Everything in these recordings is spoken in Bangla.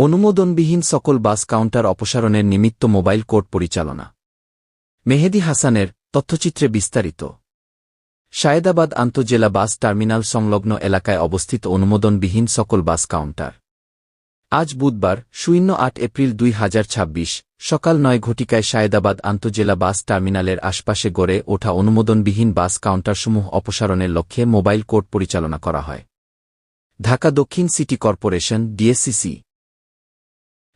অনুমোদনবিহীন সকল বাস কাউন্টার অপসারণের নিমিত্ত মোবাইল কোর্ট পরিচালনা। মেহেদী হাসানের তথ্যচিত্রে বিস্তারিত। সায়েদাবাদ আন্তঃজেলা বাস টার্মিনাল সংলগ্ন এলাকায় অবস্থিত অনুমোদনবিহীন সকল বাস কাউন্টার আজ বুধবার 08 এপ্রিল 2026 সকাল 9 ঘটিকায় সায়েদাবাদ আন্তঃজেলা বাস টার্মিনালের আশপাশে গড়ে ওঠা অনুমোদনবিহীন বাস কাউন্টারসমূহ অপসারণের লক্ষ্যে মোবাইল কোর্ট পরিচালনা করা হয়। ঢাকা দক্ষিণ সিটি কর্পোরেশন ডিএসসিসি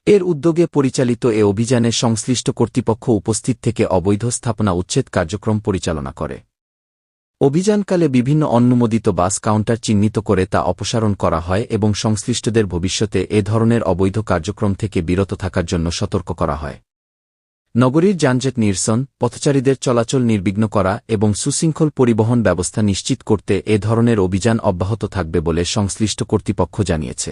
এর উদ্যোগে পরিচালিত এ অভিযানে সংশ্লিষ্ট কর্তৃপক্ষ উপস্থিত থেকে অবৈধ স্থাপনা উচ্ছেদ কার্যক্রম পরিচালনা করে। অভিযানকালে বিভিন্ন অনুমোদিত বাস কাউন্টার চিহ্নিত করে তা অপসারণ করা হয় এবং সংশ্লিষ্টদের ভবিষ্যতে এ ধরনের অবৈধ কার্যক্রম থেকে বিরত থাকার জন্য সতর্ক করা হয়। নগরীর যানজট নিরসন, পথচারীদের চলাচল নির্বিঘ্ন করা এবং সুশৃঙ্খল পরিবহন ব্যবস্থা নিশ্চিত করতে এ ধরনের অভিযান অব্যাহত থাকবে বলে সংশ্লিষ্ট কর্তৃপক্ষ জানিয়েছে।